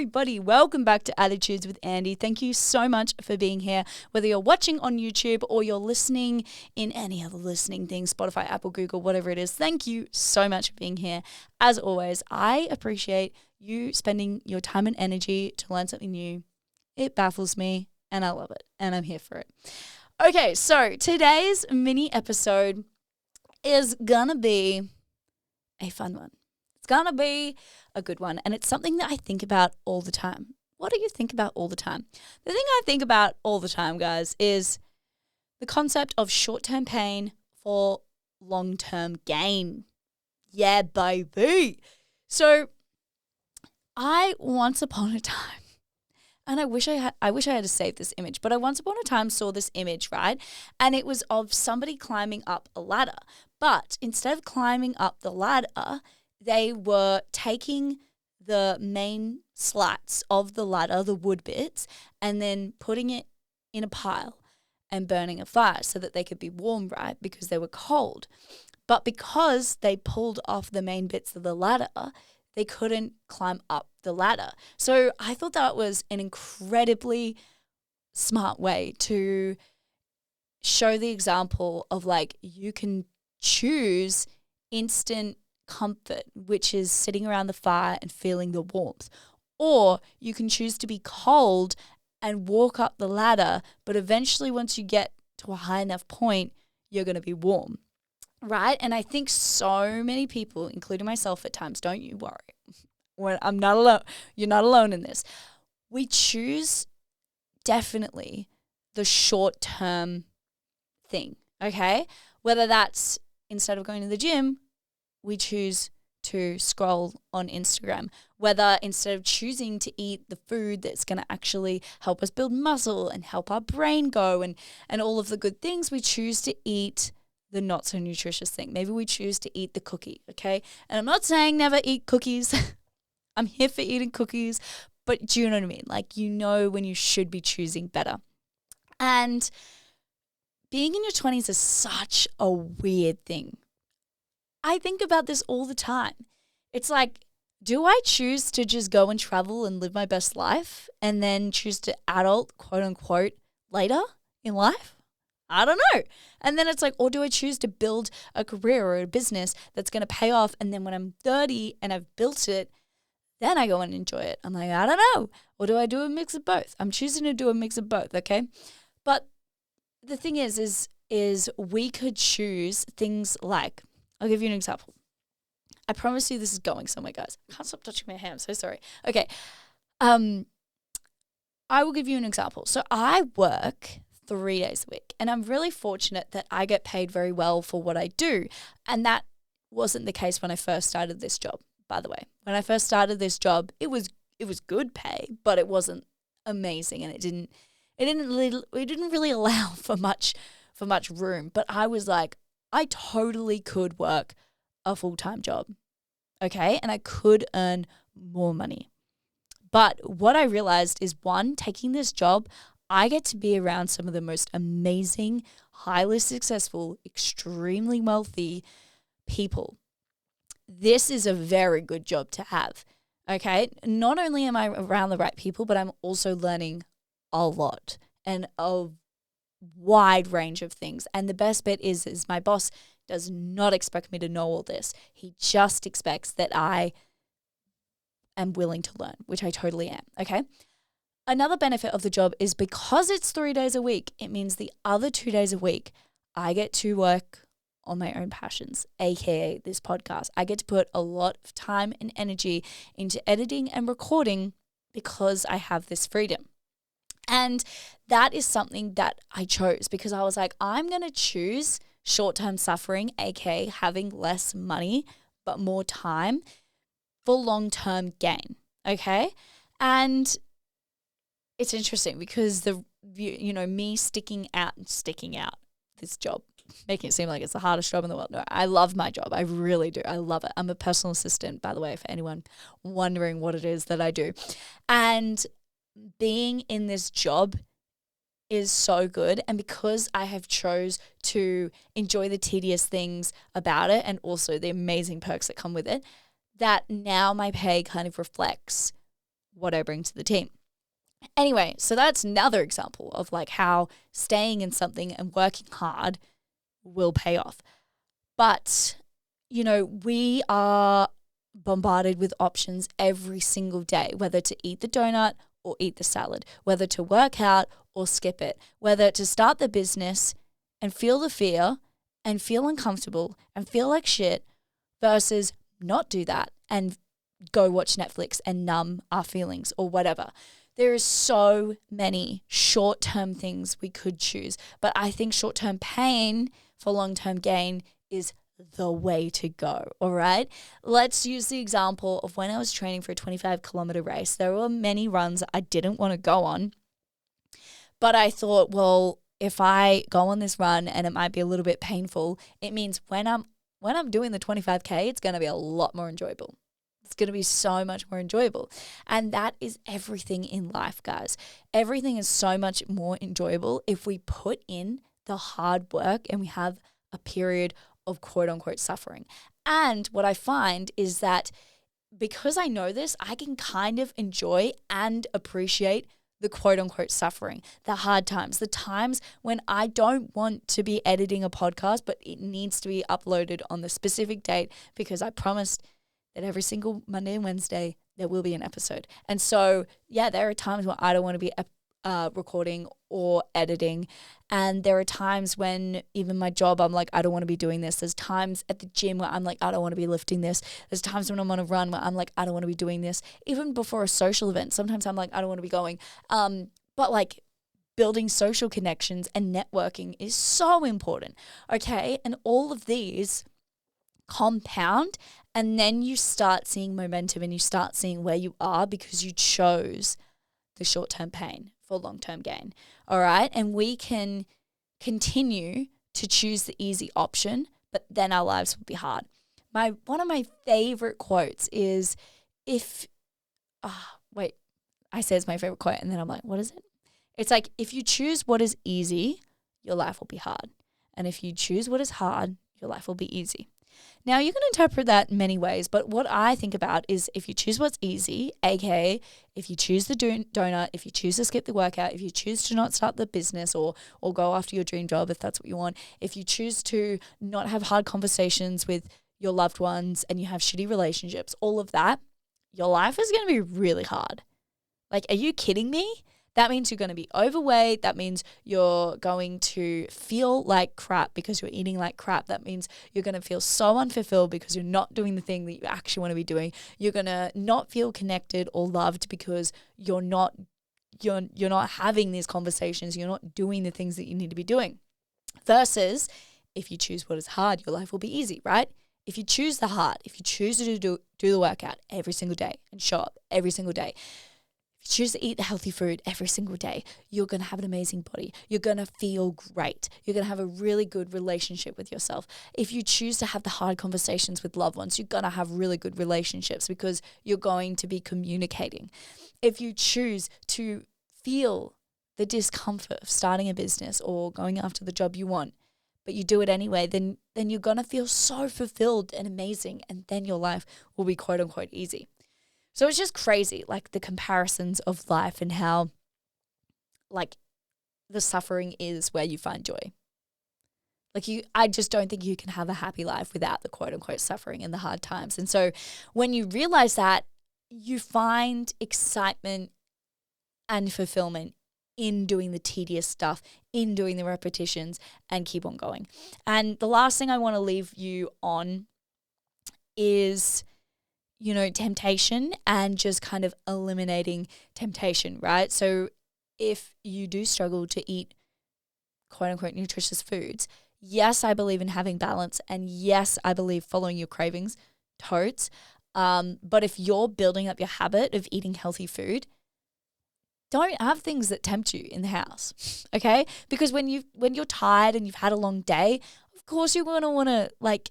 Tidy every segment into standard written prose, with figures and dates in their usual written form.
everybody. Welcome back to Attitudes with Andy. Thank you so much for being here. Whether you're watching on YouTube or you're listening in any other listening thing, Spotify, Apple, Google, whatever it is, thank you so much for being here. As always, I appreciate you spending your time and energy to learn something new. It baffles me and I love it and I'm here for it. Okay, so today's mini episode is gonna be a fun one. It's gonna be a good one, and it's something that I think about all the time. What do you think about all the time? The thing I think about all the time, guys, is the concept of short-term pain for long-term gain. Yeah, baby. So I once upon a time, and I wish I had to save this image, but I once upon a time saw this image, right? And it was of somebody climbing up a ladder. But instead of climbing up the ladder, they were taking the main slats of the ladder, the wood bits, and then putting it in a pile and burning a fire so that they could be warm, right? Because they were cold. But because they pulled off the main bits of the ladder, they couldn't climb up the ladder. So I thought that was an incredibly smart way to show the example of like you can choose instant comfort, which is sitting around the fire and feeling the warmth. Or you can choose to be cold and walk up the ladder, but eventually once you get to a high enough point, you're going to be warm, right? And I think so many people, including myself at times, don't you worry, I'm not alone. You're not alone in this. We choose definitely the short-term thing, okay? Whether that's instead of going to the gym, we choose to scroll on Instagram. Whether instead of choosing to eat the food that's going to actually help us build muscle and help our brain go and all of the good things, we choose to eat the not so nutritious thing. Maybe we choose to eat the cookie, okay? And I'm not saying never eat cookies. I'm here for eating cookies, but do you know what I mean? Like, you know when you should be choosing better. And being in your 20s is such a weird thing. I think about this all the time. It's like, do I choose to just go and travel and live my best life and then choose to adult, quote unquote, later in life? I don't know. And then it's like, or do I choose to build a career or a business that's going to pay off, and then when I'm 30 and I've built it, then I go and enjoy it? I'm like, I don't know. Or do I do a mix of both? I'm choosing to do a mix of both, okay? But the thing is we could choose things like, I'll give you an example. I promise you this is going somewhere, guys. I can't stop touching my hair. I'm so sorry. Okay. I will give you an example. So I work 3 days a week, and I'm really fortunate that I get paid very well for what I do. And that wasn't the case when I first started this job, by the way. When I first started this job, it was good pay, but it wasn't amazing, and it didn't really allow for much room. But I was like, I totally could work a full-time job, okay? And I could earn more money. But what I realized is, one, taking this job, I get to be around some of the most amazing, highly successful, extremely wealthy people. This is a very good job to have, okay? Not only am I around the right people, but I'm also learning a lot and a wide range of things. And the best bit is my boss does not expect me to know all this. He just expects that I am willing to learn, which I totally am, okay? Another benefit of the job is because it's 3 days a week, it means the other 2 days a week, I get to work on my own passions, aka this podcast. I get to put a lot of time and energy into editing and recording because I have this freedom. And that is something that I chose because I was like, I'm going to choose short-term suffering, aka having less money but more time, for long-term gain, okay? And it's interesting because me sticking out this job, making it seem like it's the hardest job in the world. No, I love my job. I really do. I love it. I'm a personal assistant, by the way, for anyone wondering what it is that I do. And being in this job is so good. And because I have chose to enjoy the tedious things about it and also the amazing perks that come with it, that now my pay kind of reflects what I bring to the team. Anyway, so that's another example of like how staying in something and working hard will pay off. But, you know, we are bombarded with options every single day, whether to eat the donut or eat the salad, whether to work out or skip it, whether to start the business and feel the fear and feel uncomfortable and feel like shit versus not do that and go watch Netflix and numb our feelings or whatever. There is so many short-term things we could choose, but I think short-term pain for long-term gain is the way to go, all right? Let's use the example of when I was training for a 25-kilometer race. There were many runs I didn't want to go on, but I thought, well, if I go on this run and it might be a little bit painful, it means when I'm doing the 25K, it's going to be a lot more enjoyable. It's going to be so much more enjoyable. And that is everything in life, guys. Everything is so much more enjoyable if we put in the hard work and we have a period of quote unquote suffering. And what I find is that because I know this, I can kind of enjoy and appreciate the quote unquote suffering, the hard times, the times when I don't want to be editing a podcast, but it needs to be uploaded on the specific date because I promised that every single Monday and Wednesday there will be an episode. And so, yeah, there are times when I don't want to be recording or editing. And there are times when even my job, I'm like, I don't want to be doing this. There's times at the gym where I'm like, I don't want to be lifting this. There's times when I'm on a run where I'm like, I don't want to be doing this. Even before a social event, sometimes I'm like, I don't want to be going. But like building social connections and networking is so important. Okay. And all of these compound, and then you start seeing momentum and you start seeing where you are because you chose the short-term pain for long-term gain. All right. And we can continue to choose the easy option, but then our lives will be hard. One of my favorite quotes is I say it's my favorite quote and then I'm like, what is it? It's like, if you choose what is easy, your life will be hard. And if you choose what is hard, your life will be easy. Now, you can interpret that many ways, but what I think about is if you choose what's easy, aka if you choose the donut, if you choose to skip the workout, if you choose to not start the business or go after your dream job if that's what you want, if you choose to not have hard conversations with your loved ones and you have shitty relationships, all of that, your life is going to be really hard. Like, are you kidding me? That means you're going to be overweight. That means you're going to feel like crap because you're eating like crap. That means you're going to feel so unfulfilled because you're not doing the thing that you actually want to be doing. You're going to not feel connected or loved because you're not having these conversations. You're not doing the things that you need to be doing. Versus if you choose what is hard, your life will be easy, right? If you choose the hard, if you choose to do the workout every single day and show up every single day, if you choose to eat the healthy food every single day, you're going to have an amazing body. You're going to feel great. You're going to have a really good relationship with yourself. If you choose to have the hard conversations with loved ones, you're going to have really good relationships because you're going to be communicating. If you choose to feel the discomfort of starting a business or going after the job you want, but you do it anyway, then you're going to feel so fulfilled and amazing, and then your life will be quote unquote easy. So it's just crazy, like the comparisons of life and how like the suffering is where you find joy. Like I just don't think you can have a happy life without the quote unquote suffering and the hard times. And so when you realize that, you find excitement and fulfillment in doing the tedious stuff, in doing the repetitions, and keep on going. And the last thing I want to leave you on is, you know, temptation and just kind of eliminating temptation, right? So if you do struggle to eat quote unquote nutritious foods, yes, I believe in having balance, and yes, I believe following your cravings, totes. But if you're building up your habit of eating healthy food, don't have things that tempt you in the house, okay? Because when you're tired and you've had a long day, of course you're going to want to like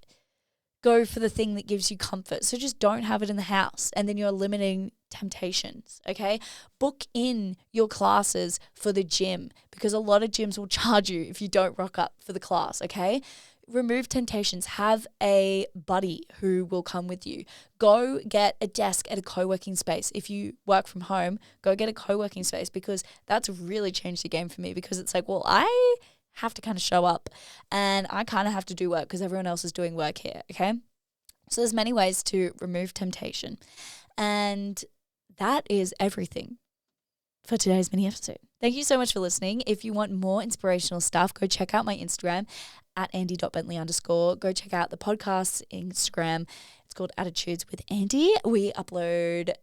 go for the thing that gives you comfort. So just don't have it in the house, and then you're eliminating temptations, okay? Book in your classes for the gym because a lot of gyms will charge you if you don't rock up for the class, okay? remove temptations. Have a buddy who will come with you. Go get a desk at a co-working space. If you work from home, go get a co-working space, because that's really changed the game for me, because it's like, well, I have to kind of show up and I kind of have to do work because everyone else is doing work here, okay? So there's many ways to remove temptation. And that is everything for today's mini episode. Thank you so much for listening. If you want more inspirational stuff, go check out my Instagram at andy.bentley_. Go check out the podcast's Instagram. It's called Attitudes with Andy. We upload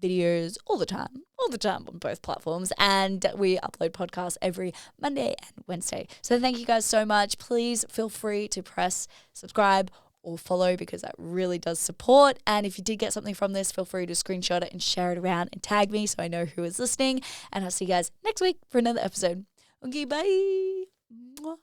videos all the time on both platforms, and we upload podcasts every Monday and Wednesday. So thank you guys so much. Please feel free to press subscribe or follow, because that really does support. And if you did get something from this, feel free to screenshot it and share it around and tag me so I know who is listening. And I'll see you guys next week for another episode. Okay, bye. Mwah.